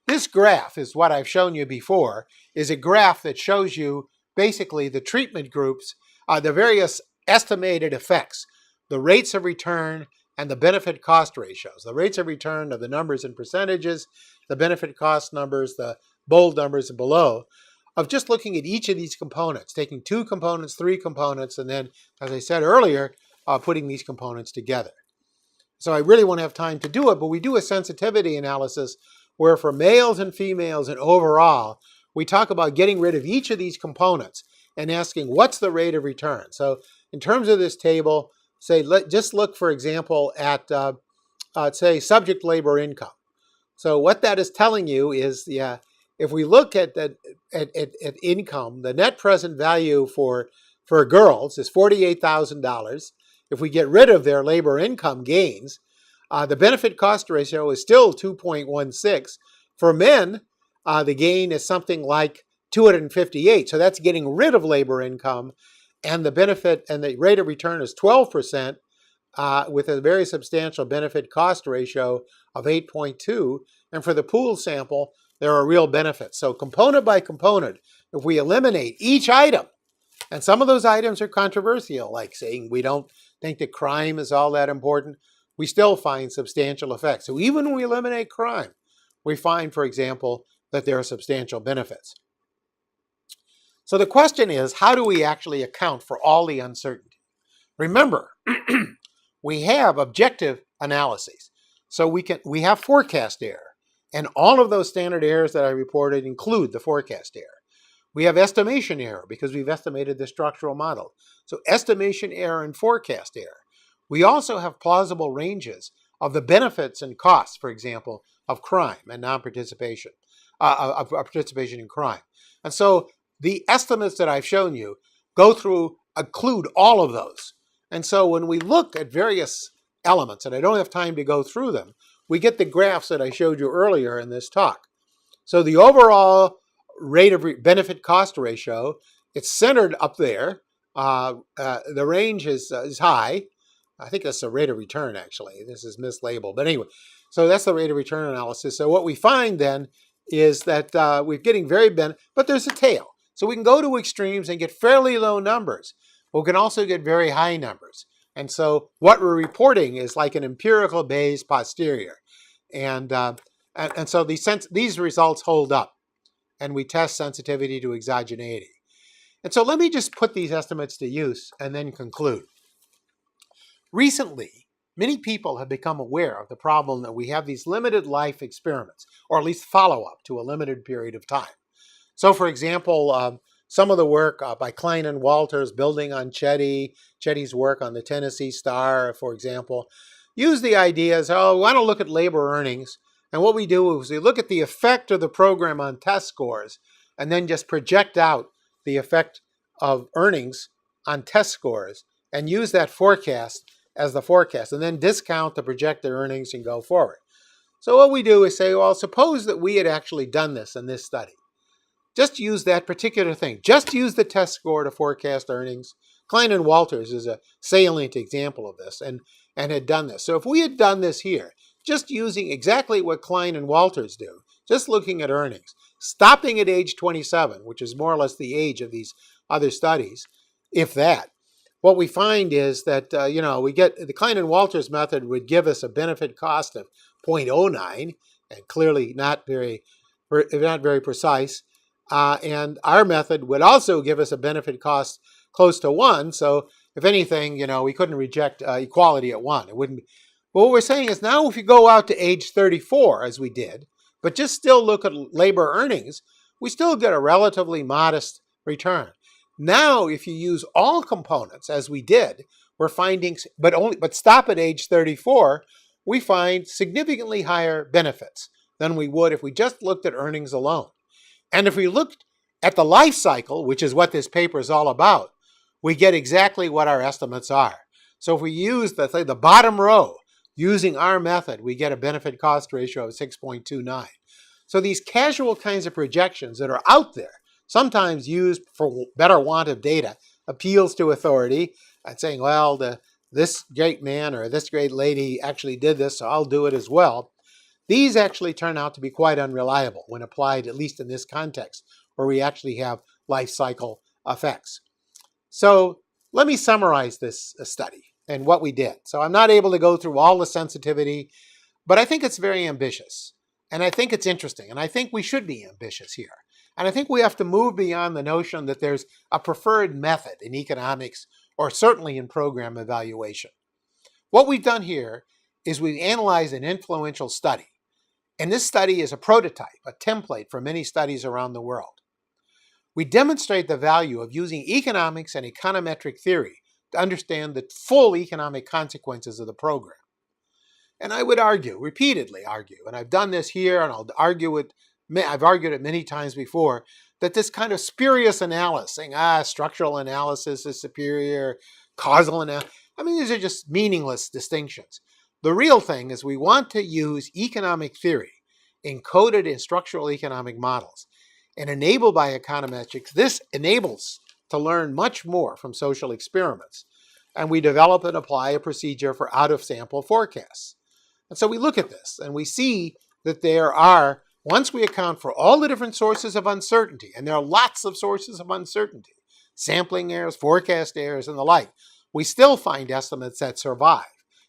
This graph is what I've shown you before, is a graph that shows you basically the treatment groups, the various estimated effects, the rates of return, and the benefit cost ratios. The rates of return are the numbers and percentages, the benefit cost numbers, the bold numbers below, of just looking at each of these components, taking 2 components, 3 components, and then, as I said earlier, putting these components together. So I really won't have time to do it, but we do a sensitivity analysis where for males and females and overall, we talk about getting rid of each of these components and asking what's the rate of return. So in terms of this table, say, just look, for example, at, say, subject labor income. So what that is telling you is, if we look at income, the net present value for girls is $48,000. If we get rid of their labor income gains, the benefit cost ratio is still 2.16. For men, the gain is something like 258. So that's getting rid of labor income, and the benefit and the rate of return is 12%, with a very substantial benefit cost ratio of 8.2. And for the pool sample, there are real benefits. So component by component, if we eliminate each item, and some of those items are controversial, like saying we don't think that crime is all that important, we still find substantial effects. So even when we eliminate crime, we find, for example, that there are substantial benefits. So the question is, how do we actually account for all the uncertainty? Remember, we have objective analyses. So we have forecast error. And all of those standard errors that I reported include the forecast error. We have estimation error because we've estimated the structural model. So estimation error and forecast error. We also have plausible ranges of the benefits and costs, for example, of crime and non-participation, of participation in crime. And so the estimates that I've shown you include all of those. And so when we look at various elements, and I don't have time to go through them, we get the graphs that I showed you earlier in this talk. So the overall rate of benefit cost ratio, it's centered up there. The range is high. I think that's the rate of return, actually. This is mislabeled. But anyway, so that's the rate of return analysis. So what we find then is that we're getting but there's a tail. So we can go to extremes and get fairly low numbers, but we can also get very high numbers. And so what we're reporting is like an empirical Bayes posterior. And so these results hold up, and we test sensitivity to exogeneity. And so let me just put these estimates to use and then conclude. Recently, many people have become aware of the problem that we have these limited life experiments, or at least follow-up to a limited period of time. So for example, some of the work by Klein and Walters, building on Chetty's work on the Tennessee Star, for example, use the ideas, we want to look at labor earnings. And what we do is we look at the effect of the program on test scores and then just project out the effect of earnings on test scores and use that forecast as the forecast and then discount the projected earnings and go forward. So what we do is say, well, suppose that we had actually done this in this study. Just use that particular thing. Just use the test score to forecast earnings. Klein and Walters is a salient example of this and had done this. So if we had done this here, just using exactly what Klein and Walters do, just looking at earnings, stopping at age 27, which is more or less the age of these other studies, if that, what we find is that, we get the Klein and Walters method would give us a benefit cost of 0.09, and clearly not very precise. And our method would also give us a benefit cost close to 1. So if anything, we couldn't reject equality at 1. It wouldn't be. But what we're saying is now if you go out to age 34, as we did, but just still look at labor earnings, we still get a relatively modest return. Now, if you use all components, as we did, we're finding, but stop at age 34, we find significantly higher benefits than we would if we just looked at earnings alone. And if we looked at the life cycle, which is what this paper is all about, we get exactly what our estimates are. So if we use the bottom row, using our method, we get a benefit cost ratio of 6.29. So these casual kinds of projections that are out there, sometimes used for better want of data, appeals to authority and saying, well, this great man or this great lady actually did this, so I'll do it as well. These actually turn out to be quite unreliable when applied, at least in this context, where we actually have life cycle effects. So let me summarize this study and what we did. So I'm not able to go through all the sensitivity, but I think it's very ambitious. And I think it's interesting. And I think we should be ambitious here. And I think we have to move beyond the notion that there's a preferred method in economics or certainly in program evaluation. What we've done here is we've analyzed an influential study. And this study is a prototype, a template for many studies around the world. We demonstrate the value of using economics and econometric theory to understand the full economic consequences of the program. And I would argue, repeatedly argue, and I've done this here and I've argued it many times before, that this kind of spurious analysis, saying, structural analysis is superior, causal analysis, these are just meaningless distinctions. The real thing is we want to use economic theory encoded in structural economic models. And enabled by econometrics, this enables to learn much more from social experiments. And we develop and apply a procedure for out-of-sample forecasts. And so we look at this and we see that there are, once we account for all the different sources of uncertainty, and there are lots of sources of uncertainty, sampling errors, forecast errors, and the like, we still find estimates that survive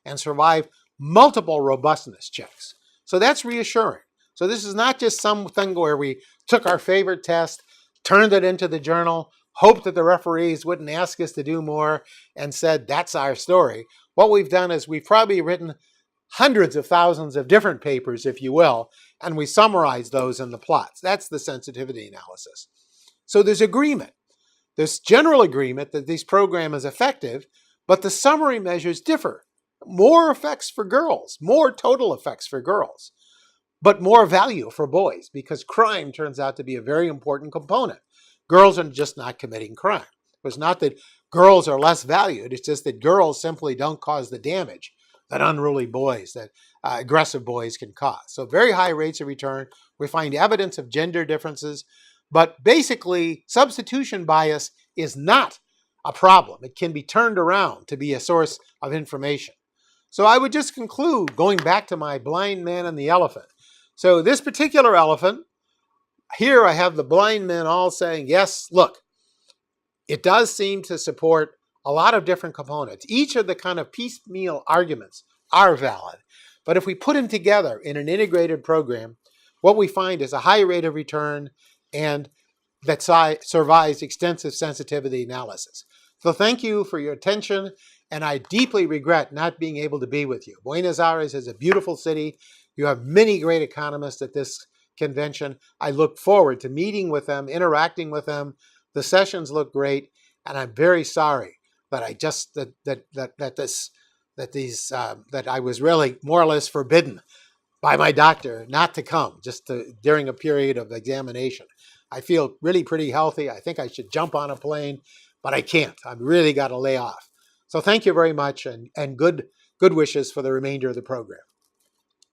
and survive multiple robustness checks. So that's reassuring. So this is not just something where we took our favorite test, turned it into the journal, hoped that the referees wouldn't ask us to do more, and said, that's our story. What we've done is we've probably written hundreds of thousands of different papers, if you will, and we summarize those in the plots. That's the sensitivity analysis. So there's agreement. There's general agreement that this program is effective, but the summary measures differ. More effects for girls, more total effects for girls, but more value for boys, because crime turns out to be a very important component. Girls are just not committing crime. It's not that girls are less valued, it's just that girls simply don't cause the damage that unruly boys, that aggressive boys can cause. So very high rates of return. We find evidence of gender differences, but basically substitution bias is not a problem. It can be turned around to be a source of information. So I would just conclude, going back to my blind man and the elephant. So this particular elephant, here I have the blind men all saying, yes, look, it does seem to support a lot of different components. Each of the kind of piecemeal arguments are valid. But if we put them together in an integrated program, what we find is a high rate of return and that survives extensive sensitivity analysis. So thank you for your attention, and I deeply regret not being able to be with you. Buenos Aires is a beautiful city. You have many great economists at this convention. I look forward to meeting with them, interacting with them. The sessions look great, and I'm very sorry that I was really more or less forbidden by my doctor not to come during a period of examination. I feel really pretty healthy. I think I should jump on a plane, but I can't. I've really got to lay off. So thank you very much, and good wishes for the remainder of the program.